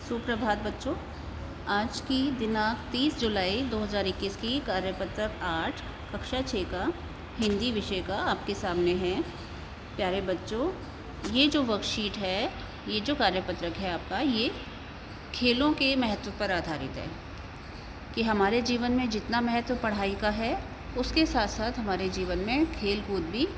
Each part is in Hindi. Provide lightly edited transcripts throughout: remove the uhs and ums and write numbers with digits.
सुप्रभात बच्चों। आज की दिनांक 30 जुलाई 2021 की कार्यपत्रक 8 कक्षा 6 का हिंदी विषय का आपके सामने है। प्यारे बच्चों, ये जो वर्कशीट है, ये जो कार्यपत्रक है आपका, ये खेलों के महत्व पर आधारित है कि हमारे जीवन में जितना महत्व पढ़ाई का है, उसके साथ साथ हमारे जीवन में खेल कूद भी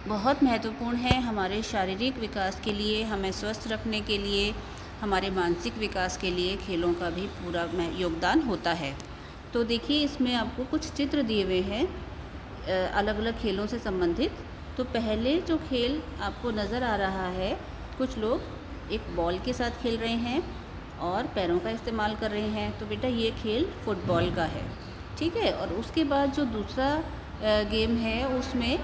बहुत महत्वपूर्ण है। हमारे शारीरिक विकास के लिए, हमें स्वस्थ रखने के लिए, हमारे मानसिक विकास के लिए खेलों का भी पूरा योगदान होता है। तो देखिए, इसमें आपको कुछ चित्र दिए हुए हैं अलग अलग खेलों से संबंधित। तो पहले जो खेल आपको नज़र आ रहा है, कुछ लोग एक बॉल के साथ खेल रहे हैं और पैरों का इस्तेमाल कर रहे हैं। तो बेटा, ये खेल फुटबॉल का है, ठीक है। और उसके बाद जो दूसरा गेम है, उसमें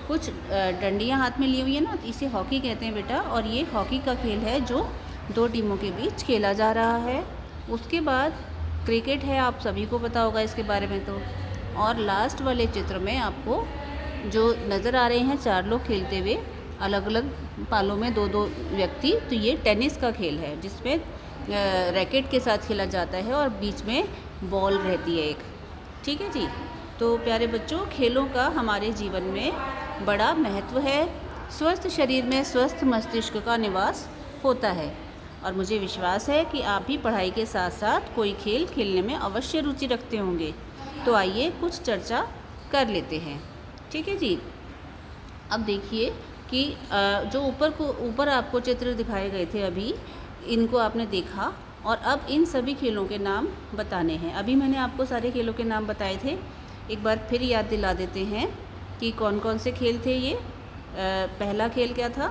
कुछ डंडियाँ हाथ में ली हुई है ना, तो इसे हॉकी कहते हैं बेटा। और ये हॉकी का खेल है जो दो टीमों के बीच खेला जा रहा है। उसके बाद क्रिकेट है, आप सभी को पता होगा इसके बारे में। तो और लास्ट वाले चित्र में आपको जो नज़र आ रहे हैं, 4 लोग खेलते हुए, अलग अलग पालों में 2-2 व्यक्ति। तो ये टेनिस का खेल है जिसमें रैकेट के साथ खेला जाता है और बीच में बॉल रहती है एक, ठीक है जी। तो प्यारे बच्चों, खेलों का हमारे जीवन में बड़ा महत्व है। स्वस्थ शरीर में स्वस्थ मस्तिष्क का निवास होता है और मुझे विश्वास है कि आप भी पढ़ाई के साथ साथ कोई खेल खेलने में अवश्य रुचि रखते होंगे। तो आइए कुछ चर्चा कर लेते हैं, ठीक है जी। अब देखिए कि जो ऊपर आपको चित्र दिखाए गए थे, अभी इनको आपने देखा और अब इन सभी खेलों के नाम बताने हैं। अभी मैंने आपको सारे खेलों के नाम बताए थे, एक बार फिर याद दिला देते हैं कि कौन कौन से खेल थे ये। पहला खेल क्या था?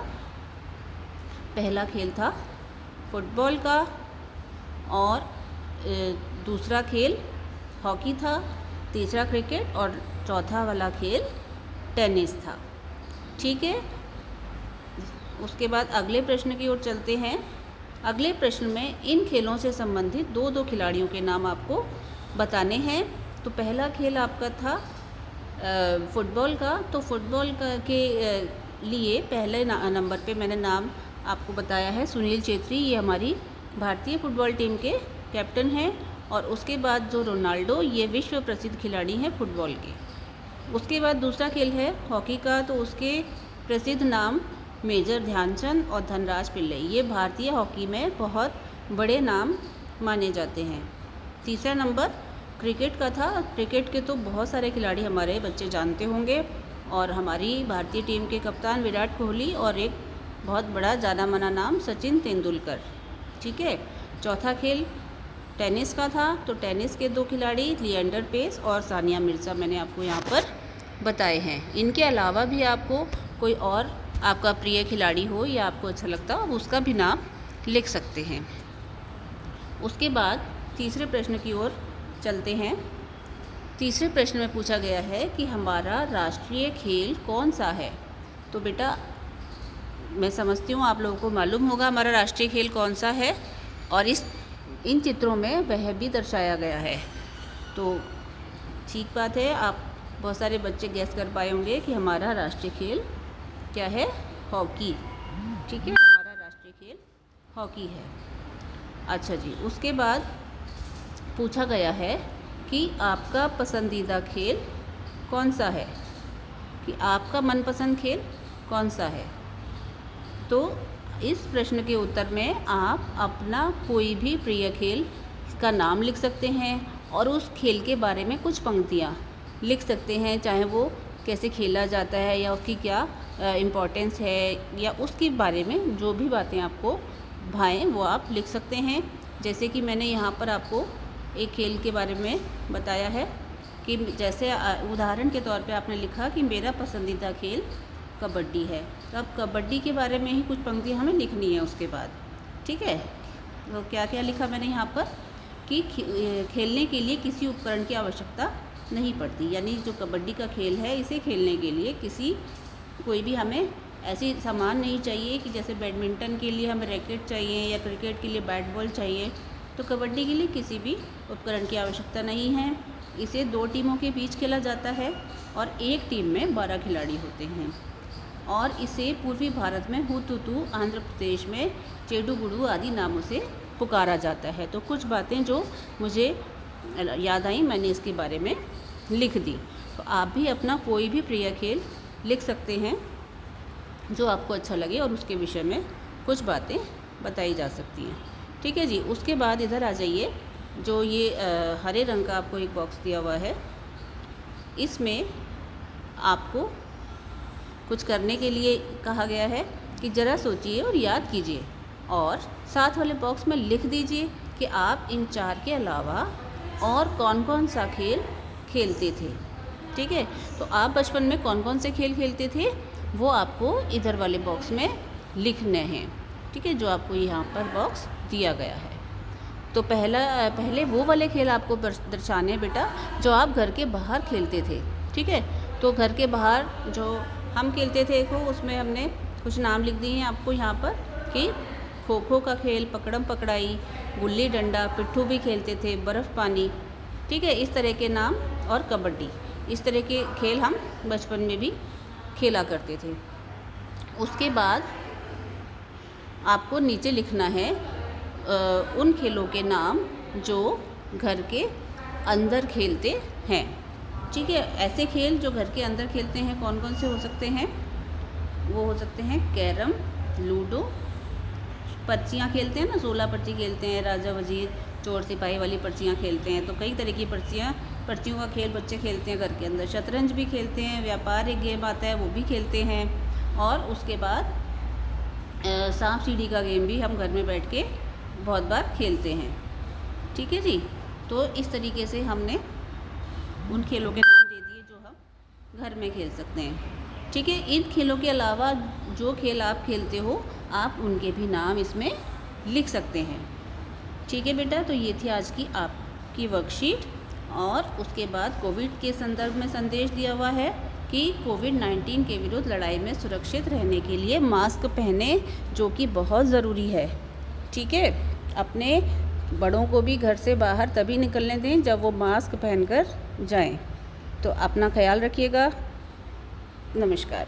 पहला खेल था फुटबॉल का, और दूसरा खेल हॉकी था, तीसरा क्रिकेट और चौथा वाला खेल टेनिस था, ठीक है। उसके बाद अगले प्रश्न की ओर चलते हैं। अगले प्रश्न में इन खेलों से संबंधित 2-2 खिलाड़ियों के नाम आपको बताने हैं। तो पहला खेल आपका था फुटबॉल का। तो फुटबॉल के लिए पहले नंबर पे मैंने नाम आपको बताया है सुनील छेत्री। ये हमारी भारतीय फुटबॉल टीम के कैप्टन हैं। और उसके बाद जो रोनाल्डो, ये विश्व प्रसिद्ध खिलाड़ी हैं फुटबॉल के। उसके बाद दूसरा खेल है हॉकी का। तो उसके प्रसिद्ध नाम मेजर ध्यानचंद और धनराज पिल्ले, ये भारतीय हॉकी में बहुत बड़े नाम माने जाते हैं। तीसरा नंबर क्रिकेट का था। क्रिकेट के तो बहुत सारे खिलाड़ी हमारे बच्चे जानते होंगे, और हमारी भारतीय टीम के कप्तान विराट कोहली और एक बहुत बड़ा जाना माना नाम सचिन तेंदुलकर, ठीक है। चौथा खेल टेनिस का था। तो टेनिस के 2 खिलाड़ी लिएंडर पेस और सानिया मिर्ज़ा मैंने आपको यहाँ पर बताए हैं। इनके अलावा भी आपको कोई और आपका प्रिय खिलाड़ी हो या आपको अच्छा लगता हो, उसका भी नाम लिख सकते हैं। उसके बाद तीसरे प्रश्न की ओर चलते हैं। तीसरे प्रश्न में पूछा गया है कि हमारा राष्ट्रीय खेल कौन सा है। तो बेटा, मैं समझती हूँ आप लोगों को मालूम होगा हमारा राष्ट्रीय खेल कौन सा है, और इन चित्रों में वह भी दर्शाया गया है। तो ठीक बात है, आप बहुत सारे बच्चे गैस कर पाए होंगे कि हमारा राष्ट्रीय खेल क्या है? हॉकी, ठीक है। हमारा राष्ट्रीय खेल हॉकी है। अच्छा जी, उसके बाद पूछा गया है कि आपका पसंदीदा खेल कौन सा है, कि आपका मनपसंद खेल कौन सा है। तो इस प्रश्न के उत्तर में आप अपना कोई भी प्रिय खेल का नाम लिख सकते हैं और उस खेल के बारे में कुछ पंक्तियाँ लिख सकते हैं, चाहे वो कैसे खेला जाता है या उसकी क्या इम्पोर्टेंस है, या उसके बारे में जो भी बातें आपको भाएं वो आप लिख सकते हैं। जैसे कि मैंने यहाँ पर आपको एक खेल के बारे में बताया है कि जैसे उदाहरण के तौर पे आपने लिखा कि मेरा पसंदीदा खेल कबड्डी है। तो अब कबड्डी के बारे में ही कुछ पंक्ति हमें लिखनी है उसके बाद, ठीक है। तो क्या क्या लिखा मैंने यहाँ पर कि खेलने के लिए किसी उपकरण की आवश्यकता नहीं पड़ती, यानी जो कबड्डी का खेल है, इसे खेलने के लिए कोई भी हमें ऐसी सामान नहीं चाहिए कि जैसे बैडमिंटन के लिए हमें रैकेट चाहिए या क्रिकेट के लिए बैट बॉल चाहिए। तो कबड्डी के लिए किसी भी उपकरण की आवश्यकता नहीं है। इसे 2 टीमों के बीच खेला जाता है और एक टीम में 12 खिलाड़ी होते हैं। और इसे पूर्वी भारत में हुतुतु, आंध्र प्रदेश में चेडुगुडू आदि नामों से पुकारा जाता है। तो कुछ बातें जो मुझे याद आई मैंने इसके बारे में लिख दी। तो आप भी अपना कोई भी प्रिय खेल लिख सकते हैं जो आपको अच्छा लगे और उसके विषय में कुछ बातें बताई जा सकती हैं। ठीक है जी। उसके बाद इधर आ जाइए, जो ये हरे रंग का आपको एक बॉक्स दिया हुआ है, इसमें आपको कुछ करने के लिए कहा गया है कि ज़रा सोचिए और याद कीजिए और साथ वाले बॉक्स में लिख दीजिए कि आप इन 4 के अलावा और कौन कौन सा खेल खेलते थे। ठीक है, तो आप बचपन में कौन कौन से खेल खेलते थे वो आपको इधर वाले बॉक्स में लिखने हैं। ठीक है, जो आपको यहाँ पर बॉक्स दिया गया है। तो पहले वो वाले खेल आपको दर्शाने हैं बेटा जो आप घर के बाहर खेलते थे। ठीक है, तो घर के बाहर जो हम खेलते थे देखो उसमें हमने कुछ नाम लिख दिए हैं आपको यहाँ पर कि खो खो का खेल, पकड़म पकड़ाई, गुल्ली डंडा, पिट्ठू भी खेलते थे, बर्फ़ पानी। ठीक है, इस तरह के नाम, और कबड्डी, इस तरह के खेल हम बचपन में भी खेला करते थे। उसके बाद आपको नीचे लिखना है उन खेलों के नाम जो घर के अंदर खेलते हैं। ठीक है, ऐसे खेल जो घर के अंदर खेलते हैं कौन कौन से हो सकते हैं? वो हो सकते हैं कैरम, लूडो, पर्चियाँ खेलते हैं ना, 16 पर्ची खेलते हैं, राजा वजीर चोर सिपाही वाली पर्चियाँ खेलते हैं। तो कई तरह की पर्चियों का खेल बच्चे खेलते हैं घर के अंदर। शतरंज भी खेलते हैं, व्यापार एक गेम आता है वो भी खेलते हैं, और उसके बाद सांप सीढ़ी का गेम भी हम घर में बैठ के बहुत बार खेलते हैं। ठीक है जी। तो इस तरीके से हमने उन खेलों के नाम दे दिए जो हम घर में खेल सकते हैं। ठीक है, इन खेलों के अलावा जो खेल आप खेलते हो आप उनके भी नाम इसमें लिख सकते हैं। ठीक है बेटा, तो ये थी आज की आपकी वर्कशीट। और उसके बाद कोविड के संदर्भ में संदेश दिया हुआ है कि कोविड-19 के विरुद्ध लड़ाई में सुरक्षित रहने के लिए मास्क पहने, जो कि बहुत ज़रूरी है। ठीक है, अपने बड़ों को भी घर से बाहर तभी निकलने दें जब वो मास्क पहनकर जाएं। तो अपना ख्याल रखिएगा। नमस्कार।